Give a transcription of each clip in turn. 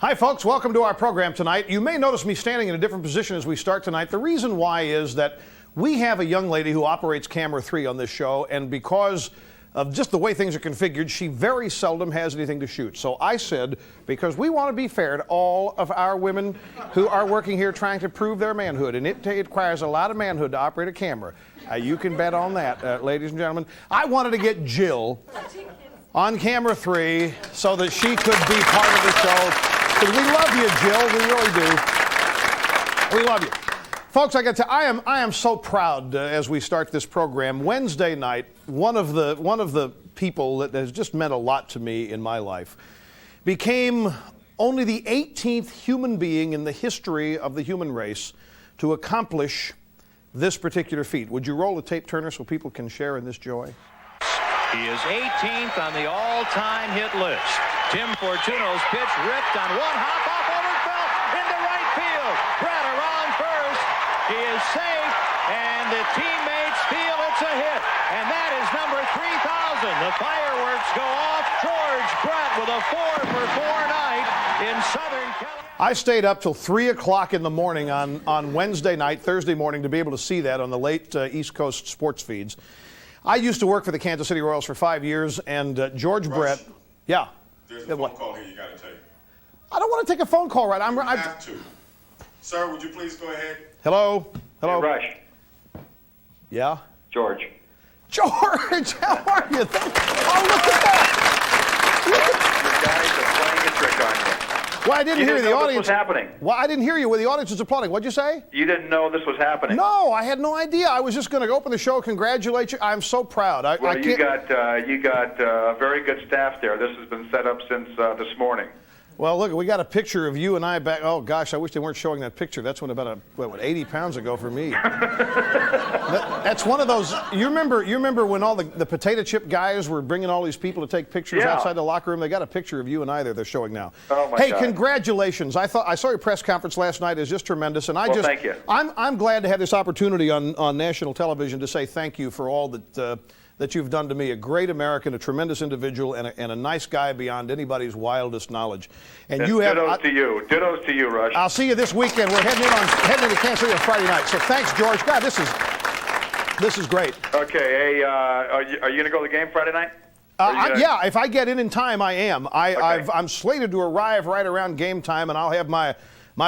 Hi, folks. Welcome to our program tonight. You may notice me standing in a different position as we start tonight. The reason why is that we have a young lady who operates camera 3 on this show, and because of just the way things are configured, she very seldom has anything to shoot. So I said, because we want to be fair to all of our women who are working here trying to prove their manhood, and it requires a lot of manhood to operate a camera. You can bet on that, ladies and gentlemen. I wanted to get Jill on camera 3 so that she could be part of the show. Because we love you, Jill. We really do. We love you. Folks, I am so proud as we start this program. Wednesday night, one of the people that has just meant a lot to me in my life became only the 18th human being in the history of the human race to accomplish this particular feat. Would you roll the tape, Turner, so people can share in this joy? He is 18th on the all-time hit list. Tim Fortuno's pitch ripped on one hop off Overfell into right field. Brett around first. He is safe, and the teammates feel it's a hit. And that is number 3,000. The fireworks go off. George Brett with a 4-for-4 night in Southern California. I stayed up till 3 o'clock in the morning on Wednesday night, Thursday morning, to be able to see that on the late East Coast sports feeds. I used to work for the Kansas City Royals for 5 years, and George Brett, yeah. There's a phone call here you got to take. I don't want to take a phone call, right? You have to. Sir, would you please go ahead? Hello? Hello? Hey, Rush. Yeah? George. George, how are you? Oh, look at that! The guys are playing a trick on you. Well, I didn't hear the audience. This was happening. Well, I didn't hear you when the audience was applauding. What'd you say? You didn't know this was happening. No, I had no idea. I was just going to open the show, congratulate you. I'm so proud. You got a very good staff there. This has been set up since this morning. Well, look, we got a picture of you and I back. Oh, gosh, I wish they weren't showing that picture. That's when about 80 pounds ago for me. That's one of those. You remember when all the potato chip guys were bringing all these people to take pictures outside the locker room? They got a picture of you and I there they're showing now. Oh, my God. God. Congratulations. I saw your press conference last night. It was just tremendous. And thank you. I'm glad to have this opportunity on national television to say thank you for all that you've done to me. A great American, a tremendous individual, and a nice guy beyond anybody's wildest knowledge. And you have dittos to you. Dittos to you, Rush. I'll see you this weekend. We're heading into Kansas City on Friday night. So thanks, George. God, this is great. Okay, hey, are you going to go to the game Friday night? Yeah, if I get in time, I am. Okay. I'm slated to arrive right around game time, and I'll have my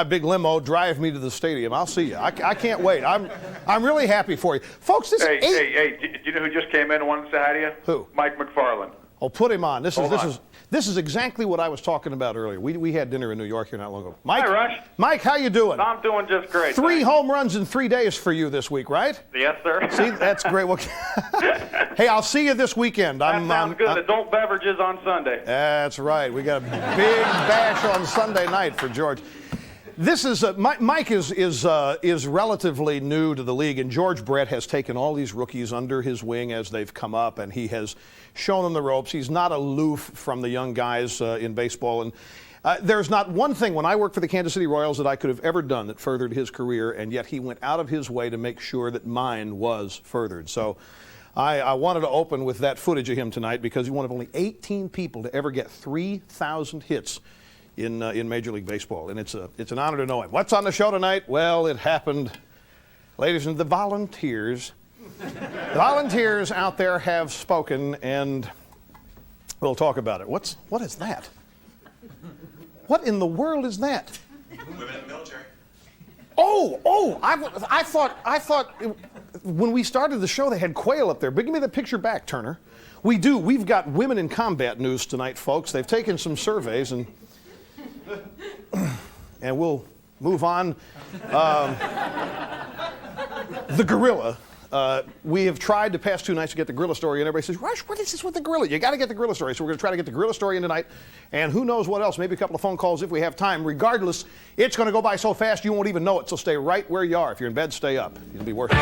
big limo drive me to the stadium. I'll see you. I can't wait. I'm really happy for you. Folks, this Hey, do you know who just came in and wanted to say hi to you? Who? Mike McFarland. Oh, put him on. This Hold on. is exactly what I was talking about earlier. We had dinner in New York here not long ago. Mike, Hi, Rush. Mike, how you doing? I'm doing just great. 3 home runs in 3 days for you this week, right? Yes, sir. See, that's great. Well, hey, I'll see you this weekend. That sounds good. Adult beverages on Sunday. That's right. We got a big bash on Sunday night for George. This is Mike is relatively new to the league, and George Brett has taken all these rookies under his wing as they've come up, and he has shown them the ropes. He's not aloof from the young guys in baseball, and there's not one thing when I worked for the Kansas City Royals that I could have ever done that furthered his career, and yet he went out of his way to make sure that mine was furthered. So I wanted to open with that footage of him tonight because he's one of only 18 people to ever get 3,000 hits in Major League Baseball, and it's an honor to know him. What's on the show tonight? Well, it happened, ladies and the volunteers. The volunteers out there have spoken, and we'll talk about it. What is that? What in the world is that? Women in the military. Oh! I thought when we started the show they had quail up there. But give me the picture back, Turner. We do. We've got women in combat news tonight, folks. They've taken some surveys and we'll move on. The gorilla. We have tried the past 2 nights to get the gorilla story, and everybody says, Rush, what is this with the gorilla? You got to get the gorilla story. So we're going to try to get the gorilla story in tonight, and who knows what else, maybe a couple of phone calls if we have time. Regardless, it's going to go by so fast you won't even know it, so stay right where you are. If you're in bed, stay up. It'll be worth it.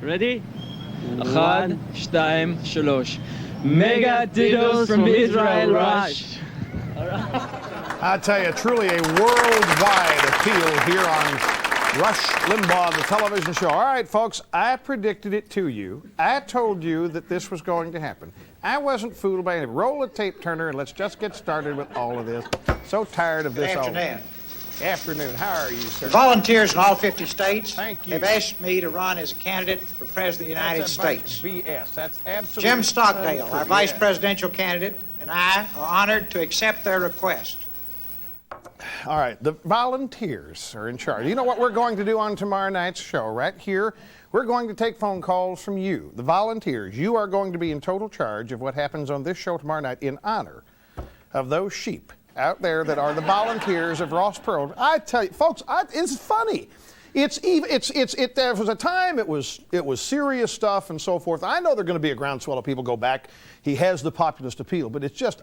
Ready? 1, 2, 3. Mega Didos from Israel, Rush. I tell you, truly a worldwide appeal here on Rush Limbaugh, the television show. All right, folks, I predicted it to you. I told you that this was going to happen. I wasn't fooled by anything. Roll the tape, Turner, and let's just get started with all of this. So tired of this. Good afternoon. Afternoon. How are you, sir? The volunteers in all 50 states Thank you. have asked me to run as a candidate for President of the United States. BS. That's absolutely Jim Stockdale, untrue. our vice Yeah. presidential candidate, and I are honored to accept their request. All right, the volunteers are in charge. You know what we're going to do on tomorrow night's show? Right here, we're going to take phone calls from you, the volunteers. You are going to be in total charge of what happens on this show tomorrow night in honor of those sheep out there that are the volunteers of Ross Perot. I tell you, folks, it's funny. There was a time it was serious stuff and so forth. I know there's going to be a groundswell of people go back. He has the populist appeal, but it's just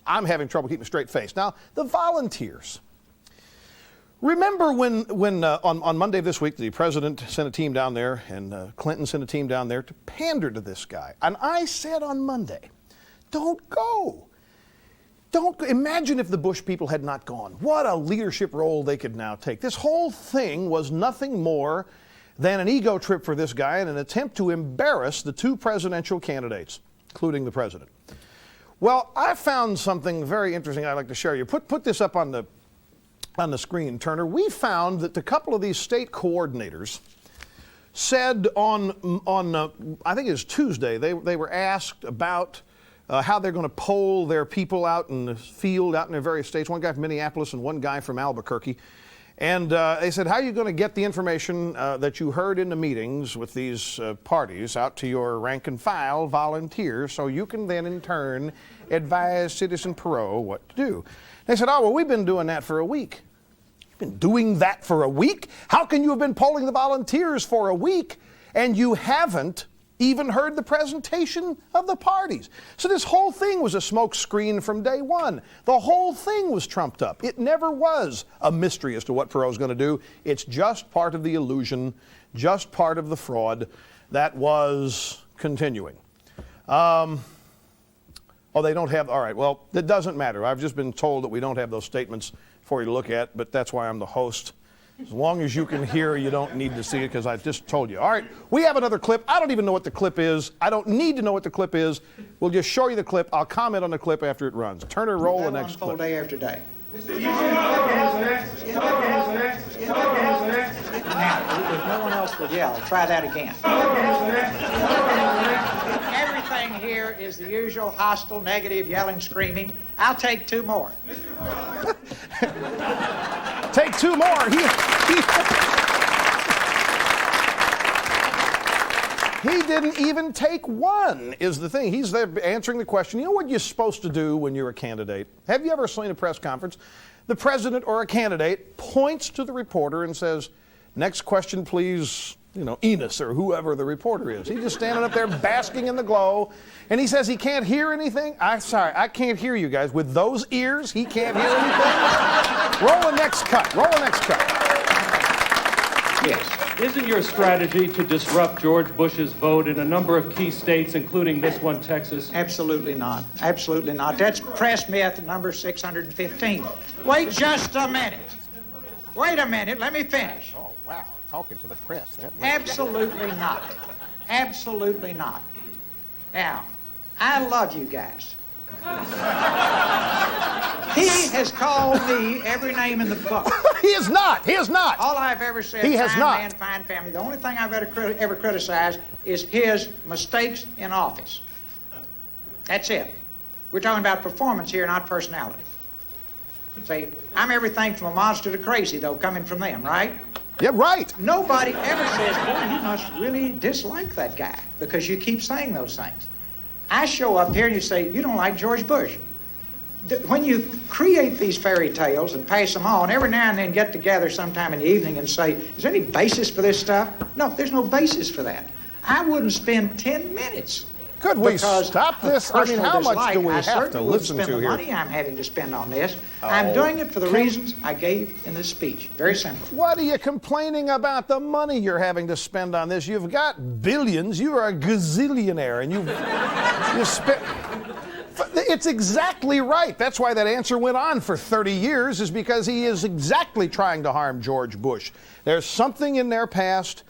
I'm having trouble keeping a straight face. Now, the volunteers. Remember when on Monday this week, the president sent a team down there and Clinton sent a team down there to pander to this guy. And I said on Monday, don't go. Don't imagine if the Bush people had not gone. What a leadership role they could now take. This whole thing was nothing more than an ego trip for this guy and an attempt to embarrass the two presidential candidates, including the president. Well, I found something very interesting I'd like to share you. Put this up on the screen, Turner. We found that a couple of these state coordinators said on I think it was Tuesday, they were asked about how they're going to poll their people out in the field, out in their various states. One guy from Minneapolis and one guy from Albuquerque. And they said, how are you going to get the information that you heard in the meetings with these parties out to your rank and file volunteers so you can then in turn advise Citizen Perot what to do? They said, oh, well, we've been doing that for a week. You've been doing that for a week? How can you have been polling the volunteers for a week and you haven't even heard the presentation of the parties? So this whole thing was a smoke screen from day one. The whole thing was trumped up. It never was a mystery as to what Perot's going to do. It's just part of the illusion, just part of the fraud that was continuing. They don't have, all right, well, it doesn't matter. I've just been told that we don't have those statements for you to look at, but that's why I'm the host. As long as you can hear, you don't need to see it because I just told you. All right, we have another clip. I don't even know what the clip is. I don't need to know what the clip is. We'll just show you the clip. I'll comment on the clip after it runs. Turner, roll the next clip. Day after day. Now, if no one else would yell, try that again. Everything here is the usual hostile, negative, yelling, screaming. I'll take two more. Take two more. He didn't even take one, is the thing. He's there answering the question. You know what you're supposed to do when you're a candidate? Have you ever seen a press conference? The president or a candidate points to the reporter and says, next question, please, Enos or whoever the reporter is. He's just standing up there basking in the glow, and he says he can't hear anything. I'm sorry, I can't hear you guys. With those ears, he can't hear anything? Roll the next cut. Roll the next cut. Yes. Isn't your strategy to disrupt George Bush's vote in a number of key states, including this one, Texas? Absolutely not. Absolutely not. That's press myth number 615. Wait just a minute. Wait a minute. Let me finish. Oh, wow. Talking to the press. Absolutely not. Absolutely not. Now, I love you guys. He has called me every name in the book. He is not. He is not. All I've ever said, he has fine not. Man, fine family. The only thing I've ever criticized is his mistakes in office. That's it. We're talking about performance here, not personality. Say, I'm everything from a monster to crazy, though, coming from them, right? Yeah, right. Nobody ever says, boy, you must really dislike that guy because you keep saying those things. I show up here and you say, you don't like George Bush. When you create these fairy tales and pass them on, every now and then get together sometime in the evening and say, is there any basis for this stuff? No, there's no basis for that. I wouldn't spend 10 minutes. Could we stop this? I mean, how much do we have to listen to here? I certainly wouldn't spend the money I'm having to spend on this. I'm doing it for the reasons I gave in this speech. Very simple. What are you complaining about the money you're having to spend on this? You've got billions. You are a gazillionaire, and you spent... It's exactly right. That's why that answer went on for 30 years, is because he is exactly trying to harm George Bush. There's something in their past,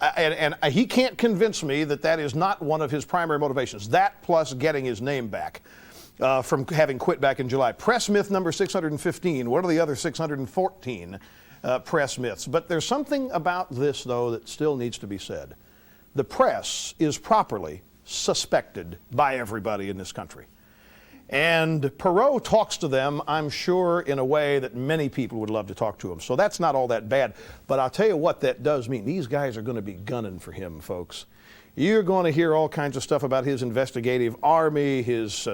and he can't convince me that that is not one of his primary motivations. That plus getting his name back from having quit back in July. Press myth number 615. What are the other 614 press myths? But there's something about this, though, that still needs to be said. The press is properly suspected by everybody in this country. And Perot talks to them, I'm sure, in a way that many people would love to talk to him. So that's not all that bad. But I'll tell you what that does mean. These guys are going to be gunning for him, folks. You're going to hear all kinds of stuff about his investigative army, his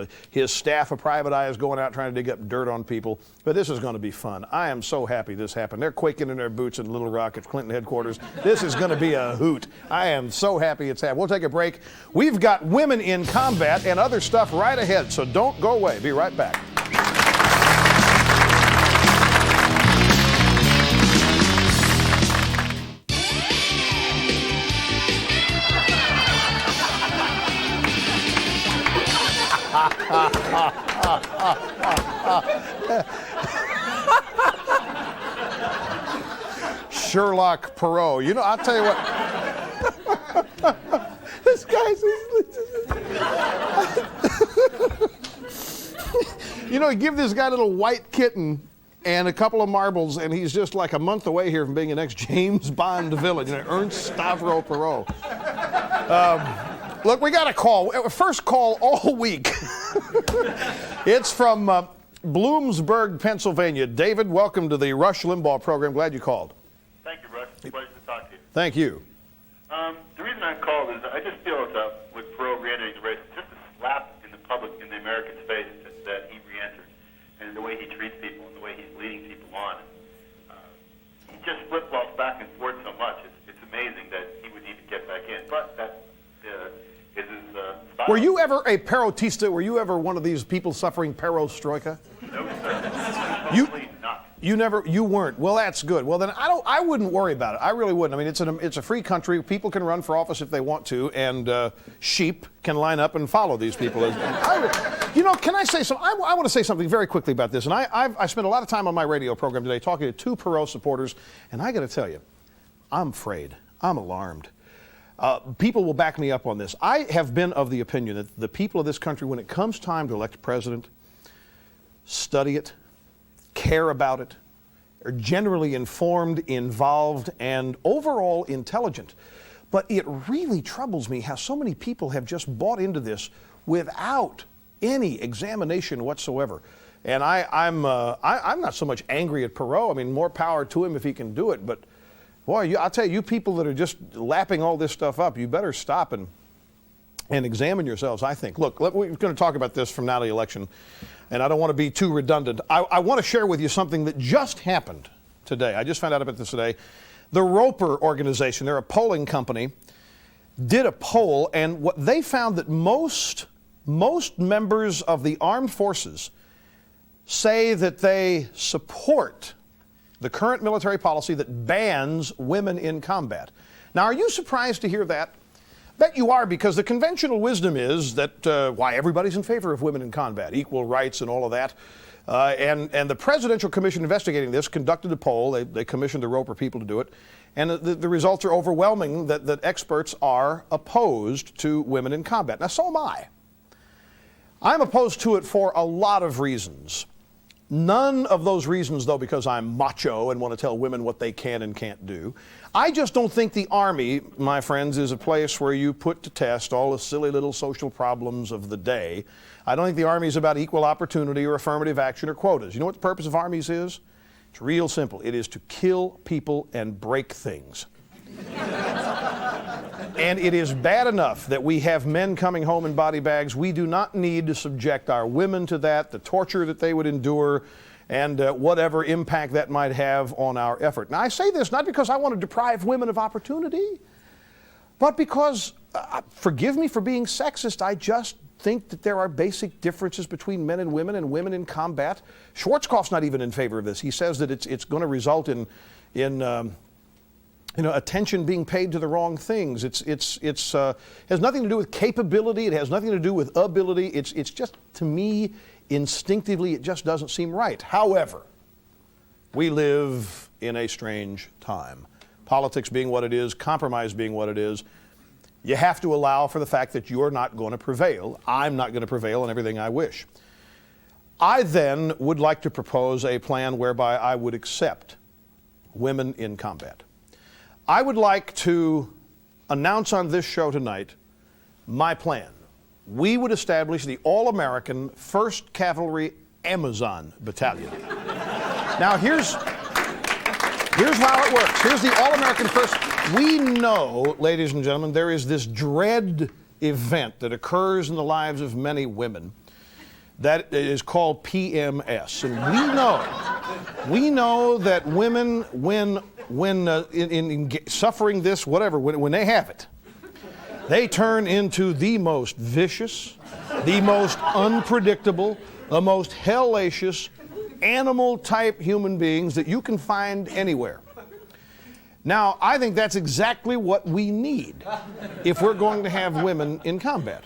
staff of private eyes going out trying to dig up dirt on people. But this is going to be fun. I am so happy this happened. They're quaking in their boots in Little Rock at Clinton headquarters. This is going to be a hoot. I am so happy it's happened. We'll take a break. We've got women in combat and other stuff right ahead, so don't go away. Be right back. Sherlock Perot. You know, I'll tell you what. This guy's. You know, you give this guy a little white kitten and a couple of marbles, and he's just like a month away here from being the next James Bond villain. You know, Ernst Stavro Perot. Look, we got a call. First call all week. It's from Bloomsburg, Pennsylvania. David, welcome to the Rush Limbaugh program. Glad you called. Thank you, Rush. It's a pleasure to talk to you. Thank you. The reason I called is I just feel it's with Perot re-entering the race, just a slap in the public, in the American face that he re-entered, and the way he treats people and the way he's leading people on. He just flip-flops back and forth so much. It's amazing that he would even get back in. But that is his style. Were you ever a Perotista? Were you ever one of these people suffering perestroika? No, sir. You- Totally not. You weren't. Well, that's good. Well, then I wouldn't worry about it. I really wouldn't. I mean, it's a free country. People can run for office if they want to, and sheep can line up and follow these people. You know, can I say something? I want to say something very quickly about this. And I spent a lot of time on my radio program today talking to two Perot supporters, and I got to tell you, I'm afraid. I'm alarmed. People will back me up on this. I have been of the opinion that the people of this country, when it comes time to elect a president, study it, care about it, are generally informed, involved, and overall intelligent. But it really troubles me how so many people have just bought into this without any examination whatsoever. And I'm not so much angry at Perot. I mean, more power to him if he can do it. But boy, I'll tell you, you people that are just lapping all this stuff up, you better stop and examine yourselves, I think. Look, we're going to talk about this from now to the election, and I don't want to be too redundant. I want to share with you something that just happened today. I just found out about this today. The Roper organization, they're a polling company, did a poll, and what they found that most members of the armed forces say that they support the current military policy that bans women in combat. Now, are you surprised to hear that? Bet you are, because the conventional wisdom is that why everybody's in favor of women in combat, equal rights and all of that. And the Presidential Commission investigating this conducted a poll. They commissioned the Roper people to do it. And the results are overwhelming that experts are opposed to women in combat. Now, so am I. I'm opposed to it for a lot of reasons. None of those reasons, though, because I'm macho and want to tell women what they can and can't do. I just don't think the Army, my friends, is a place where you put to test all the silly little social problems of the day. I don't think the Army is about equal opportunity or affirmative action or quotas. You know what the purpose of armies is? It's real simple. It is to kill people and break things. And it is bad enough that we have men coming home in body bags. We do not need to subject our women to that, the torture that they would endure, and whatever impact that might have on our effort. Now, I say this not because I want to deprive women of opportunity, but because, forgive me for being sexist, I just think that there are basic differences between men and women in combat. Schwarzkopf's not even in favor of this. He says that it's going to result in attention being paid to the wrong things. It's has nothing to do with capability. It has nothing to do with ability. It's just, to me, instinctively, it just doesn't seem right. However, we live in a strange time. Politics being what it is, compromise being what it is, you have to allow for the fact that you're not going to prevail. I'm not going to prevail in everything I wish. I then would like to propose a plan whereby I would accept women in combat. I would like to announce on this show tonight my plan. We would establish the All-American 1st Cavalry Amazon Battalion. Now, here's how it works. Here's the All-American 1st. We know, ladies and gentlemen, there is this dread event that occurs in the lives of many women that is called PMS. And we know that women, when suffering this, whatever, when they have it, they turn into the most vicious, the most unpredictable, the most hellacious, animal-type human beings that you can find anywhere. Now, I think that's exactly what we need if we're going to have women in combat.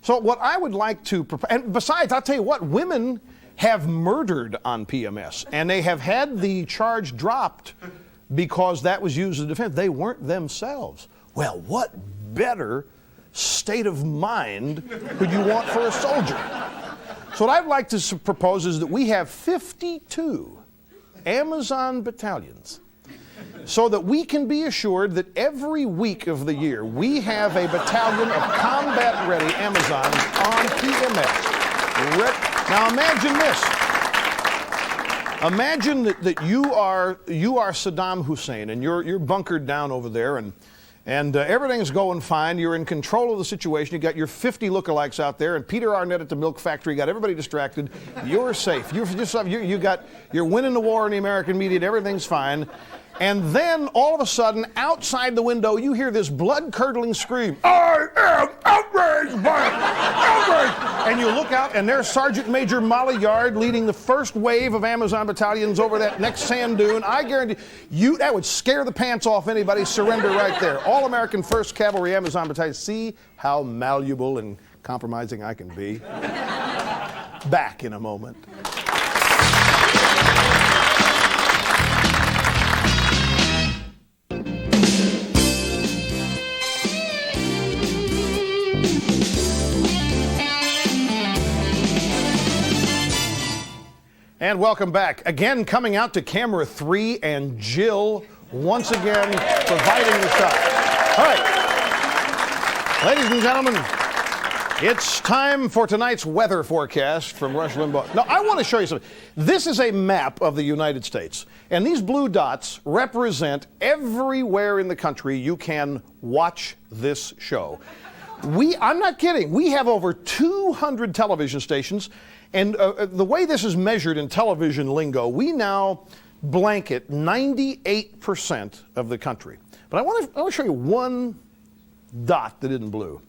So what I would like to propose, and besides, I'll tell you what, women have murdered on PMS, and they have had the charge dropped because that was used as defense. They weren't themselves. Well, what better state of mind could you want for a soldier? So what I'd like to propose is that we have 52 Amazon battalions so that we can be assured that every week of the year we have a battalion of combat-ready Amazons on PMS. Now imagine this. Imagine that you are Saddam Hussein and you're bunkered down over there and everything's going fine. You're in control of the situation. You got your 50 lookalikes out there, and Peter Arnett at the milk factory got everybody distracted. You're safe. You're winning the war in the American media. And everything's fine. And then all of a sudden, outside the window, you hear this blood-curdling scream. I am outraged by outrage! And you look out, and there's Sergeant Major Molly Yard leading the first wave of Amazon battalions over that next sand dune. I guarantee you, that would scare the pants off anybody. Surrender right there. All-American 1st Cavalry Amazon Battalion. See how malleable and compromising I can be? Back in a moment. And welcome back. Again, coming out to camera 3, and Jill once again providing the shot. All right. Ladies and gentlemen, it's time for tonight's weather forecast from Rush Limbaugh. Now, I want to show you something. This is a map of the United States, and these blue dots represent everywhere in the country you can watch this show. I'm not kidding. We have over 200 television stations. And the way this is measured in television lingo, we now blanket 98% of the country. But I want to show you one dot that isn't blue.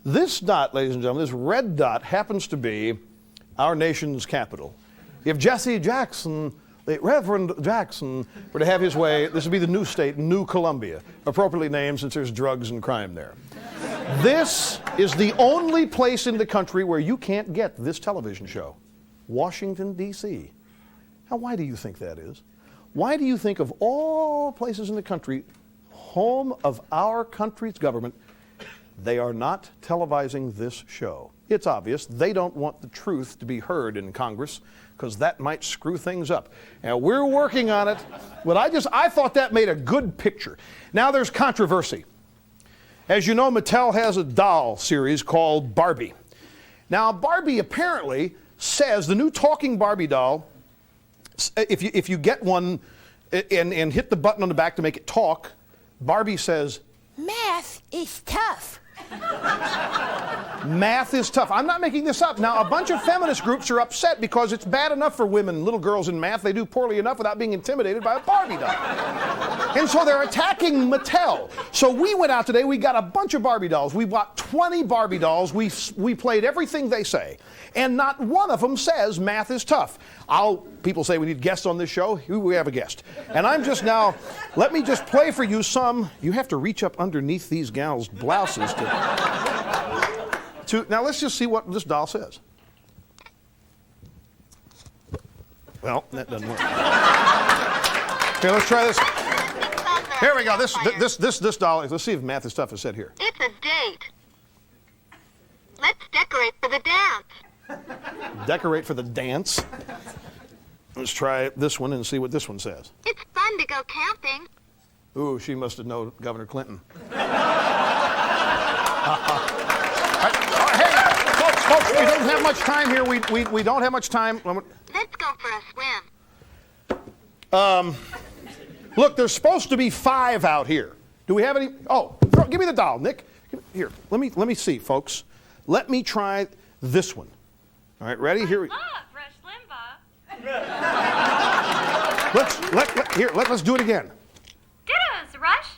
This dot, ladies and gentlemen, this red dot happens to be our nation's capital. If Jesse Jackson, the Reverend Jackson, were to have his way, this would be the new state, New Columbia, appropriately named since there's drugs and crime there. This is the only place in the country where you can't get this television show. Washington, D.C. Now, why do you think that is? Why do you think of all places in the country, home of our country's government, they are not televising this show? It's obvious. They don't want the truth to be heard in Congress because that might screw things up. And we're working on it. But I thought that made a good picture. Now there's controversy. As you know, Mattel has a doll series called Barbie. Now, Barbie apparently says, the new talking Barbie doll, if you get one and hit the button on the back to make it talk, Barbie says, math is tough. Math is tough. I'm not making this up. Now, a bunch of feminist groups are upset because it's bad enough for women, little girls in math. They do poorly enough without being intimidated by a Barbie doll. And so they're attacking Mattel. So we went out today. We got a bunch of Barbie dolls. We bought 20 Barbie dolls. We played everything they say. And not one of them says math is tough. People say we need guests on this show. We have a guest. And I'm just now, let me just play for you some. You have to reach up underneath these gals' blouses now let's just see what this doll says. Well, that doesn't work. Okay, let's try this. Here we go. This doll. Let's see if math is tough is said here. It's a date. Let's decorate for the dance. Decorate for the dance. Let's try this one and see what this one says. It's fun to go camping. Ooh, she must have known Governor Clinton. Hey, folks, we don't have much time here. We don't have much time. Let's go for a swim. Look, there's supposed to be 5 out here. Do we have any? Oh, give me the doll, Nick. Here, let me see, folks. Let me try this one. All right, ready? Here we go. Rush Limbaugh. Let's do it again. Dittos, Rush.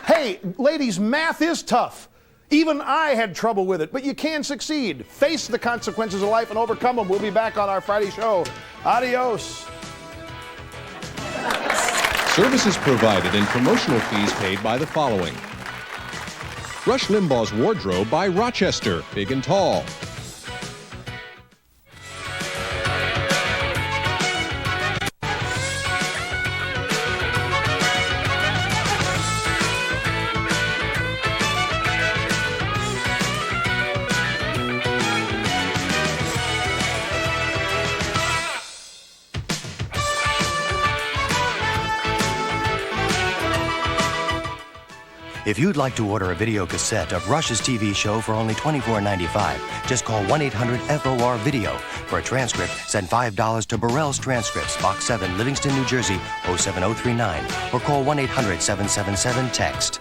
Hey, ladies, math is tough. Even I had trouble with it, but you can succeed. Face the consequences of life and overcome them. We'll be back on our Friday show. Adios. Services provided and promotional fees paid by the following. Rush Limbaugh's Wardrobe by Rochester, Big and Tall. If you'd like to order a video cassette of Rush's TV show for only $24.95, just call 1-800-FOR-VIDEO. For a transcript, send $5 to Burrell's Transcripts, Box 7, Livingston, New Jersey, 07039, or call 1-800-777-TEXT.